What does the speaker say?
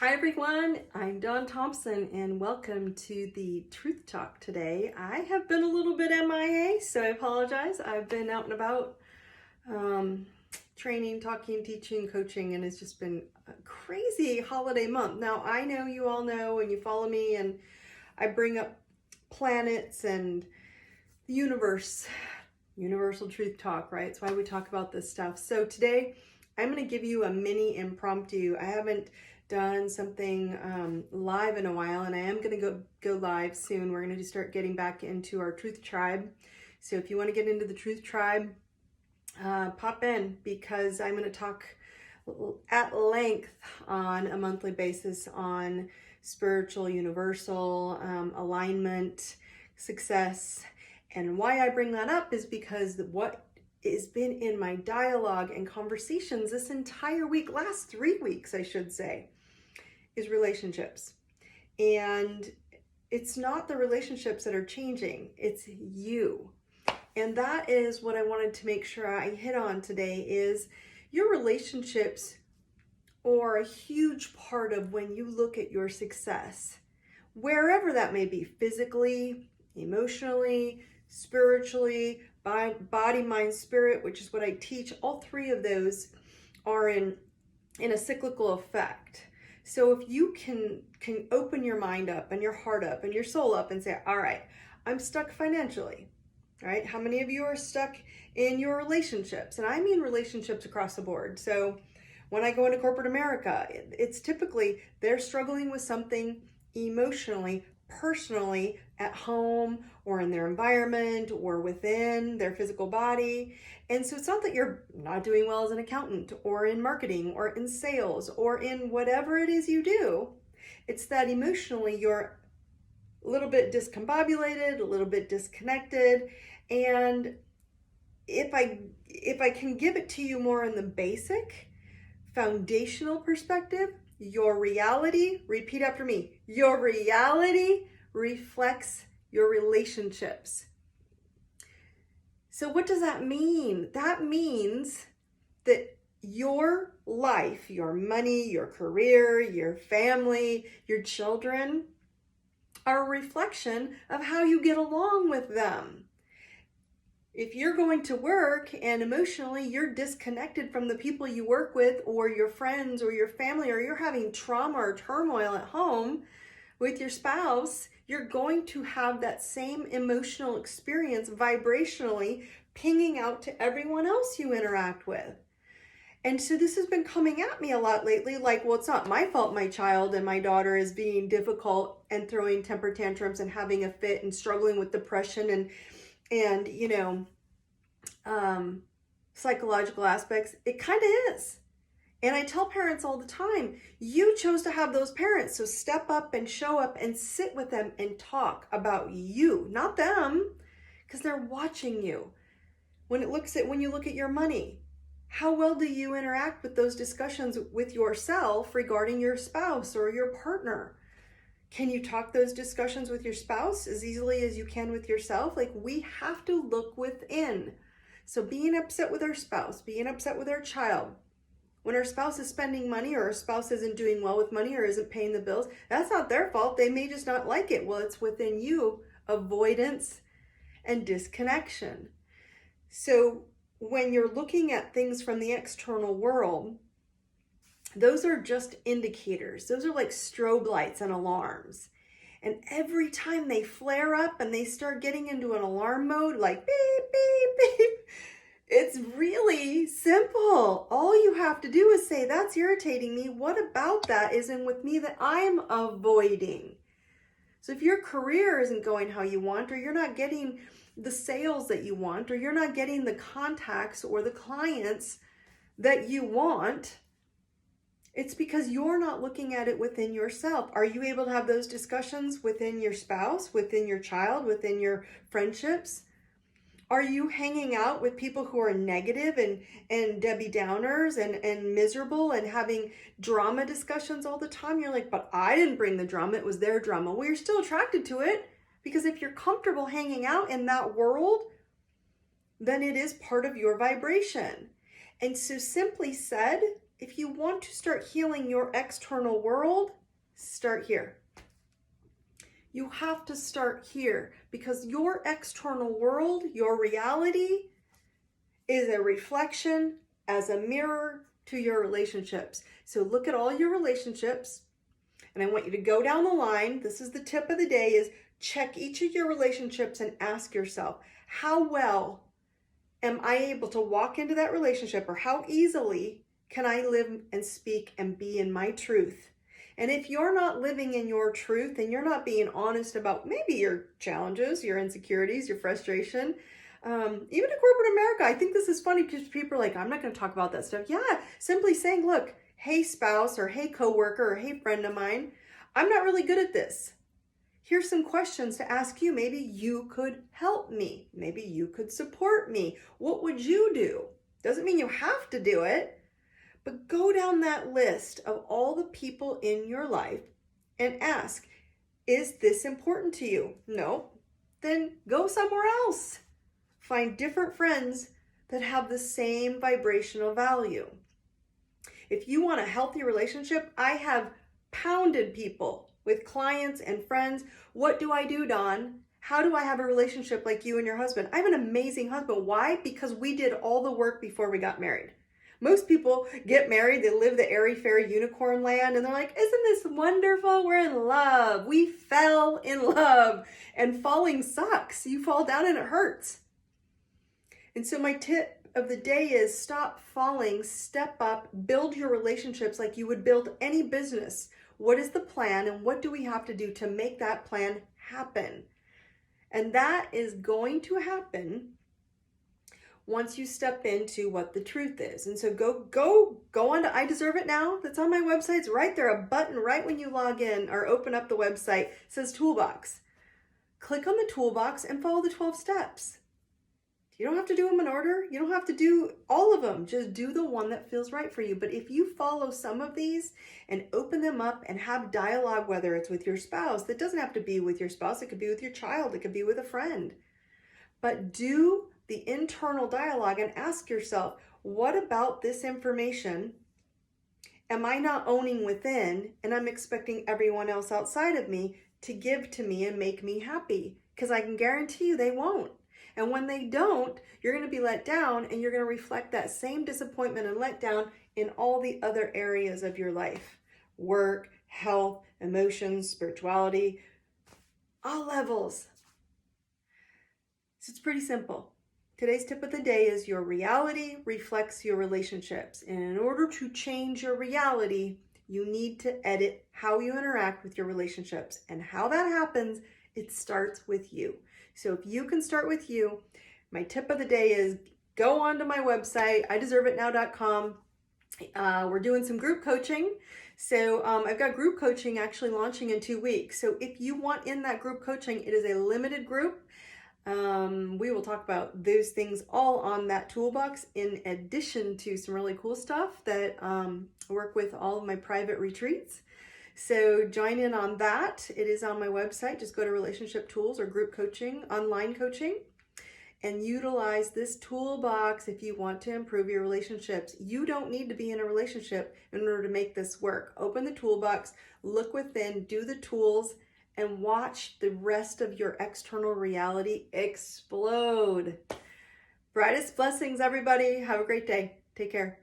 Hi everyone, I'm Dawn Thompson and welcome to the Truth Talk today. I have been a little bit MIA, so I apologize. I've been out and about training, talking, teaching, coaching, and it's just been a crazy holiday month. Now, I know you all know and you follow me, and I bring up planets and the universe, universal truth talk, right? It's why we talk about this stuff. So today, I'm going to give you a mini impromptu. I haven't done something live in a while, and I am going to go live soon. We're going to start getting back into our Truth Tribe. So if you want to get into the Truth Tribe, pop in, because I'm going to talk at length on a monthly basis on spiritual, universal, alignment, success. And why I bring that up is because what has been in my dialogue and conversations this entire week, last 3 weeks, I should say, is relationships. And it's not the relationships that are changing, it's you. And that is what I wanted to make sure I hit on today, is your relationships are a huge part of when you look at your success, wherever that may be, physically, emotionally, spiritually, body, mind, spirit, which is what I teach. All three of those are in a cyclical effect. So if you can open your mind up and your heart up and your soul up and say, all right, I'm stuck financially, right? How many of you are stuck in your relationships? And I mean relationships across the board. So when I go into corporate America, it's typically they're struggling with something emotionally, personally, at home or in their environment or within their physical body. And so it's not that you're not doing well as an accountant or in marketing or in sales or in whatever it is you do. It's that emotionally you're a little bit discombobulated, a little bit disconnected. And if I can give it to you more in the basic, foundational perspective, your reality, repeat after me, your reality reflects your relationships. So what does that mean? That means that your life, your money, your career, your family, your children are a reflection of how you get along with them. If you're going to work and emotionally you're disconnected from the people you work with or your friends or your family, or you're having trauma or turmoil at home with your spouse, you're going to have that same emotional experience vibrationally pinging out to everyone else you interact with. And so this has been coming at me a lot lately, like, well, it's not my fault my child and my daughter is being difficult and throwing temper tantrums and having a fit and struggling with depression and psychological aspects. It kind of is. And I tell parents all the time, you chose to have those parents, so step up and show up and sit with them and talk about you, not them, because they're watching you. When you look at your money, how well do you interact with those discussions with yourself regarding your spouse or your partner? Can you talk those discussions with your spouse as easily as you can with yourself? Like, we have to look within. So being upset with our spouse, being upset with our child, when our spouse is spending money or our spouse isn't doing well with money or isn't paying the bills, that's not their fault. They may just not like it. Well, it's within you, avoidance and disconnection. So when you're looking at things from the external world, those are just indicators. Those are like strobe lights and alarms. And every time they flare up and they start getting into an alarm mode, like beep, beep, beep, it's really simple. All you have to do is say, that's irritating me. What about that isn't with me that I'm avoiding? So if your career isn't going how you want, or you're not getting the sales that you want, or you're not getting the contacts or the clients that you want, it's because you're not looking at it within yourself. Are you able to have those discussions within your spouse, within your child, within your friendships? Are you hanging out with people who are negative and Debbie Downers and miserable and having drama discussions all the time? You're like, but I didn't bring the drama, it was their drama. Well, you're still attracted to it, because if you're comfortable hanging out in that world, then it is part of your vibration. And so simply said, if you want to start healing your external world, start here. You have to start here because your external world, your reality, is a reflection as a mirror to your relationships. So look at all your relationships, and I want you to go down the line. This is the tip of the day, is check each of your relationships and ask yourself, how well am I able to walk into that relationship, or how easily can I live and speak and be in my truth? And if you're not living in your truth and you're not being honest about maybe your challenges, your insecurities, your frustration, even in corporate America, I think this is funny because people are like, I'm not going to talk about that stuff. Yeah, simply saying, look, hey spouse, or hey coworker, or hey friend of mine, I'm not really good at this. Here's some questions to ask you. Maybe you could help me. Maybe you could support me. What would you do? Doesn't mean you have to do it, but go down that list of all the people in your life and ask, is this important to you? No? Then go somewhere else. Find different friends that have the same vibrational value. If you want a healthy relationship, I have pounded people with clients and friends. What do I do, Dawn? How do I have a relationship like you and your husband? I have an amazing husband. Why? Because we did all the work before we got married. Most people get married, they live the airy-fairy unicorn land, and they're like, isn't this wonderful? We're in love. We fell in love. And falling sucks. You fall down and it hurts. And so my tip of the day is stop falling, step up, build your relationships like you would build any business. What is the plan, and what do we have to do to make that plan happen? And that is going to happen once you step into what the truth is. And so go on to I Deserve It Now. That's on my website. It's right there, a button right when you log in or open up the website. It says Toolbox. Click on the toolbox and follow the 12 steps. You don't have to do them in order. You don't have to do all of them. Just do the one that feels right for you. But if you follow some of these and open them up and have dialogue, whether it's with your spouse, that doesn't have to be with your spouse. It could be with your child. It could be with a friend. But do the internal dialogue and ask yourself, what about this information am I not owning within, and I'm expecting everyone else outside of me to give to me and make me happy? Because I can guarantee you they won't. And when they don't, you're going to be let down, and you're going to reflect that same disappointment and letdown in all the other areas of your life. Work, health, emotions, spirituality, all levels. So it's pretty simple. Today's tip of the day is your reality reflects your relationships. And in order to change your reality, you need to edit how you interact with your relationships. And how that happens, it starts with you. So if you can start with you, my tip of the day is go onto my website, ideserveitnow.com. We're doing some group coaching. So I've got group coaching actually launching in 2 weeks. So if you want in that group coaching, it is a limited group. We will talk about those things all on that toolbox, in addition to some really cool stuff that I work with all of my private retreats. So join in on that. It is on my website. Just go to relationship tools or group coaching, online coaching, and utilize this toolbox if you want to improve your relationships. You don't need to be in a relationship in order to make this work. Open the toolbox, look within, do the tools, and watch the rest of your external reality explode. Brightest blessings, everybody. Have a great day. Take care.